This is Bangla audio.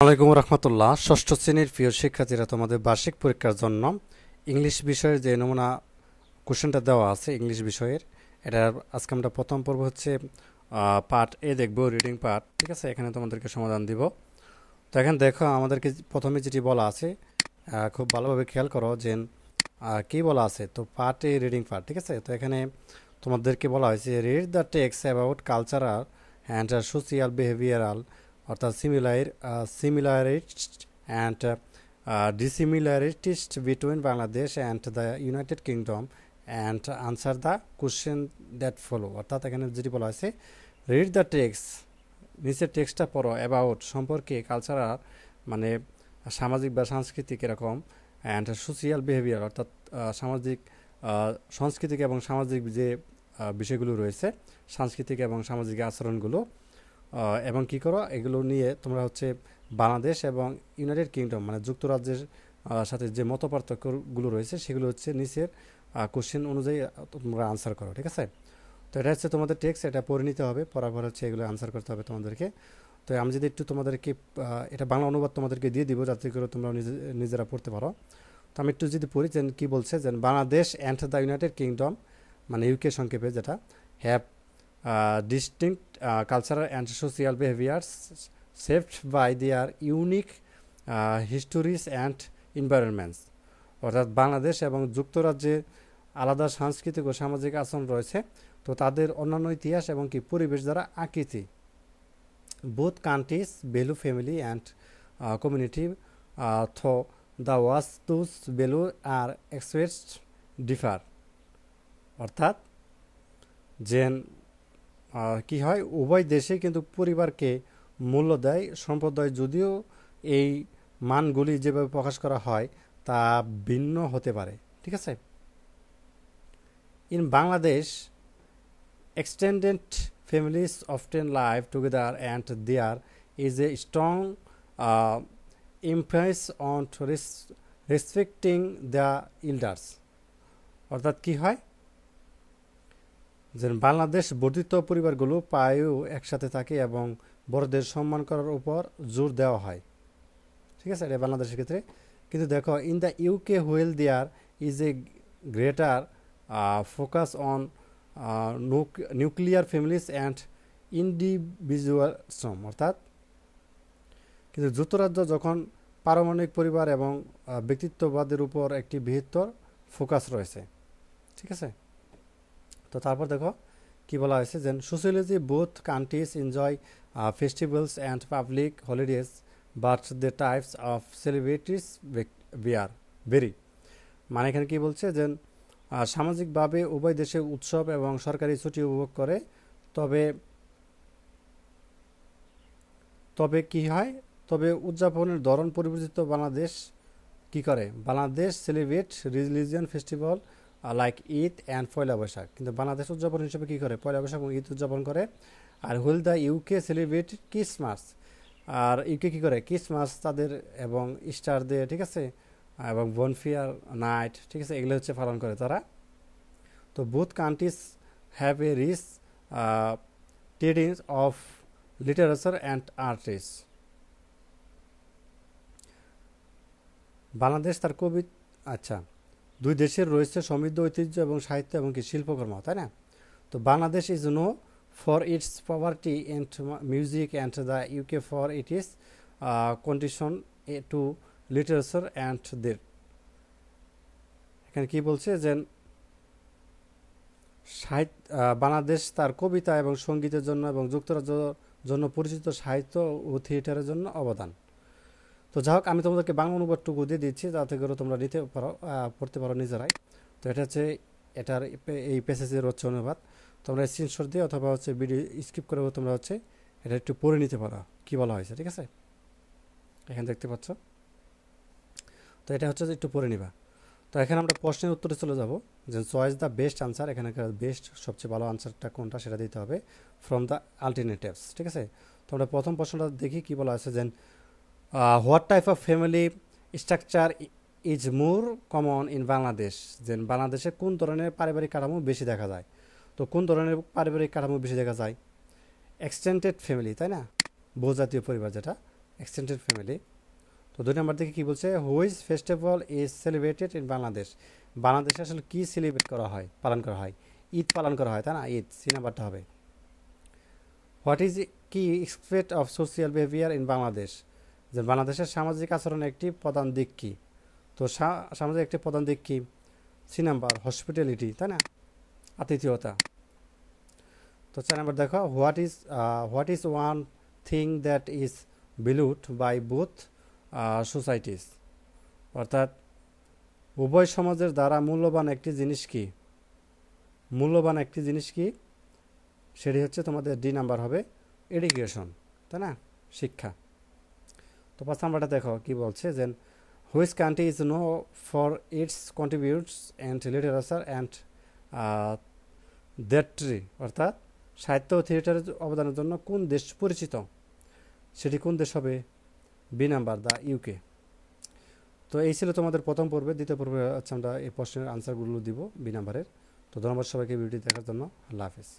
আলাইকুম রহমতুল্লাহ। ষষ্ঠ শ্রেণীর প্রিয় শিক্ষার্থীরা, তোমাদের বার্ষিক পরীক্ষার জন্য ইংলিশ বিষয়ের যে নমুনা কোশ্চেনটা দেওয়া আছে ইংলিশ বিষয়ের, এটার আজকে আমরা প্রথম পর্ব হচ্ছে পার্ট এ দেখবো, রিডিং পার্ট। ঠিক আছে, এখানে তোমাদেরকে সমাধান দিব। তো এখানে দেখো, আমাদেরকে প্রথমে যেটি বলা আছে খুব ভালোভাবে খেয়াল করো যে কী বলা আছে। তো পার্ট এ রিডিং পার্ট, ঠিক আছে। তো এখানে তোমাদেরকে বলা হয়েছে read the text about cultural and social behavioural, অর্থাৎ similarities and dissimilarities between Bangladesh and the United Kingdom and answer the question that follow. অর্থাৎ এখানে যেটি বলা হয়েছে রিড দ্য টেক্সট, নিচের টেক্সটটা পড়ো, অ্যাবাউট সম্পর্কে, কালচারাল মানে সামাজিক বা সাংস্কৃতিক এরকম, অ্যান্ড সোশিয়াল বিহেভিয়ার অর্থাৎ সামাজিক সাংস্কৃতিক এবং সামাজিক যে বিষয়গুলো রয়েছে, সাংস্কৃতিক এবং সামাজিক আচরণগুলো, এবং কি করো এগুলো নিয়ে তোমরা হচ্ছে বাংলাদেশ এবং ইউনাইটেড কিংডম মানে যুক্তরাজ্যের সাথে যে মত পার্থক্যগুলো রয়েছে সেগুলো হচ্ছে নিচের কোশ্চেন অনুযায়ী তোমরা আনসার করো। ঠিক আছে, তো এটা হচ্ছে তোমাদের টেক্সট, এটা পড়ে নিতে হবে, পড়ার পর হচ্ছে এগুলো আনসার করতে হবে তোমাদেরকে। তো আমি যদি একটু তোমাদেরকে এটা বাংলা অনুবাদ তোমাদেরকে দিয়ে দিব যাতে করে তোমরা নিজেরা পড়তে পারো। তো আমি একটু যদি পড়ি যে কী বলছে, যে Bangladesh and the United kingdom মানে ইউকে সংক্ষেপে, যেটা have distinct cultural and social behaviors shaped by their unique histories and environments। অর্থাৎ বাংলাদেশ এবং যুক্তরাজ্যে আলাদা সাংস্কৃতিক ও সামাজিক আচরণ রয়েছে, তো তাদের অন্যান্য ইতিহাস এবং কি পরিবেশ দ্বারা আকৃতি। Both countries value family and community though the ওয়াস্তুস ভ্যালু আর এক্সপ্রেসড ডিফার। অর্থাৎ যে কি হয়, উভয় দেশে কিন্তু পরিবারকে মূল্য দেয়। সম্প্রদায় যদিও এই মানগুলি যেভাবে প্রকাশ করা হয় তা ভিন্ন হতে পারে। ঠিক আছে, in Bangladesh extended families often live together and there is a strong emphasis on respecting the elders। অর্থাৎ কি হয়, যে বাংলাদেশ বর্ধিত পরিবারগুলো প্রায়ও একসাথে থাকে এবং বড়দের সম্মান করার উপর জোর দেওয়া হয়। ঠিক আছে, এটা বাংলাদেশের ক্ষেত্রে। কিন্তু দেখো, in the UK while there is a greater focus on nuclear families and individualism. অর্থাৎ কিন্তু যুক্তরাজ্য যখন পারমাণবিক পরিবার এবং ব্যক্তিত্ববাদের উপর একটি বৃহত্তর ফোকাস রয়েছে। ঠিক আছে, তো তারপর দেখো কি বলা হয়েছে, যে sociology both countries enjoy festivals and public holidays but the types of celebrities bear vary. মানে এখানে কি বলছে, যে সামাজিকভাবে উভয় দেশে উৎসব এবং সরকারি ছুটি উপভোগ করে, তবে তবে কি হয়, তবে উদযাপনের ধরন পরিবর্তিত। বাংলাদেশ কি করে, Bangladesh celebrate religion festival like Eid and Poila Boishakh. কিন্তু বাংলাদেশ উদযাপন হিসেবে কী করে, পয়লা বৈশাখ এবং ঈদ উদযাপন করে। আর while the UK celebrate Christmas, আর ইউকে কী করে, ক্রিসমাস তাদের এবং ইস্টার ডে, ঠিক আছে, এবং বনফিয়ার নাইট, ঠিক আছে, এগুলো হচ্ছে পালন করে তারা। তো both countries have a rich tradings of literature and artist. Bangladesh তার কবি, আচ্ছা, দুই দেশের রয়েছে সমৃদ্ধ ঐতিহ্য এবং সাহিত্য এবং কি শিল্পকর্ম, তাই না। তো Bangladesh is known for its poverty and music and the UK for it is condition to literature and দের। এখানে কি বলছে, যে বাংলাদেশ তার কবিতা এবং সঙ্গীতের জন্য এবং যুক্তরাজ্যের জন্য পরিচিত সাহিত্য ও থিয়েটারের জন্য অবদান। তো যাই হোক, আমি তোমাদেরকে বাংলা অনুবাদটুকু দিয়ে দিচ্ছি যাতে করে তোমরা নিতে পারো, পড়তে পারো নিজেরাই। তো এটা হচ্ছে এটার এই প্যাসেজের হচ্ছে অনুবাদ। তোমরা স্ক্রিনশট দিয়ে অথবা হচ্ছে ভিডিও স্কিপ করে তোমরা হচ্ছে এটা একটু পড়ে নিতে পারো কী বলা হয়েছে। ঠিক আছে, এখানে দেখতে পাচ্ছ, তো এটা হচ্ছে একটু পড়ে নিবা। তো এখানে আমরা প্রশ্নের উত্তরে চলে যাব, যে চয়েস দ্য বেস্ট আনসার, এখানে বেস্ট সবচেয়ে ভালো আনসারটা কোনটা সেটা দিতে হবে ফ্রম দ্য আলটারনেটিভস। ঠিক আছে, তো আমরা প্রথম প্রশ্নটা দেখি কি বলা আছে, যে what type of family structure is more common in Bangladesh. যে বাংলাদেশে কোন ধরনের পারিবারিক কাঠামো বেশি দেখা যায়। তো কোন ধরনের পারিবারিক কাঠামো বেশি দেখা যায়, এক্সটেন্ডেড ফ্যামিলি, তাই না, বহুজাতীয় পরিবার যেটা, এক্সটেন্ডেড ফ্যামিলি। তো 2 নম্বর দিকে কি বলছে, which festival is celebrated in Bangladesh. বাংলাদেশে আসলে কি সেলিব্রেট করা হয়, পালন করা হয়? ঈদ পালন করা হয়, তাই না? ঈদ, সি নাম্বারটা হবে। হোয়াট ইজ কি expect of social behaviour in Bangladesh, যে বাংলাদেশের সামাজিক আচরণের একটি প্রধান দিক কি? তো সামাজিক একটি প্রধান দিক কি? সি নাম্বার হসপিটালিটি, তাই না? আতিথেয়তা। তো 4 নাম্বার দেখো, what is one thing that is beloved by both societies. অর্থাৎ উভয় সমাজের দ্বারা মূল্যবান একটি জিনিস কি? মূল্যবান একটি জিনিস কি? সেটি হচ্ছে তোমাদের ডি নাম্বার হবে এডুকেশন, তাই না? শিক্ষা। তো 5 নাম্বারটা দেখো কি বলছে, যে which country is known for its contributes and literature and দ্যাট্রি। অর্থাৎ সাহিত্য ও থিয়েটারের অবদানের জন্য কোন দেশ পরিচিত? সেটি কোন দেশ হবে? B number, the UK. তো এই ছিল তোমাদের প্রথম পর্বে। দ্বিতীয় পর্বে হচ্ছে আমরা এই প্রশ্নের আনসারগুলো দিব বি নাম্বারের। তো ধন্যবাদ সবাইকে ভিডিওটি দেখার জন্য। আল্লাহ হাফিজ।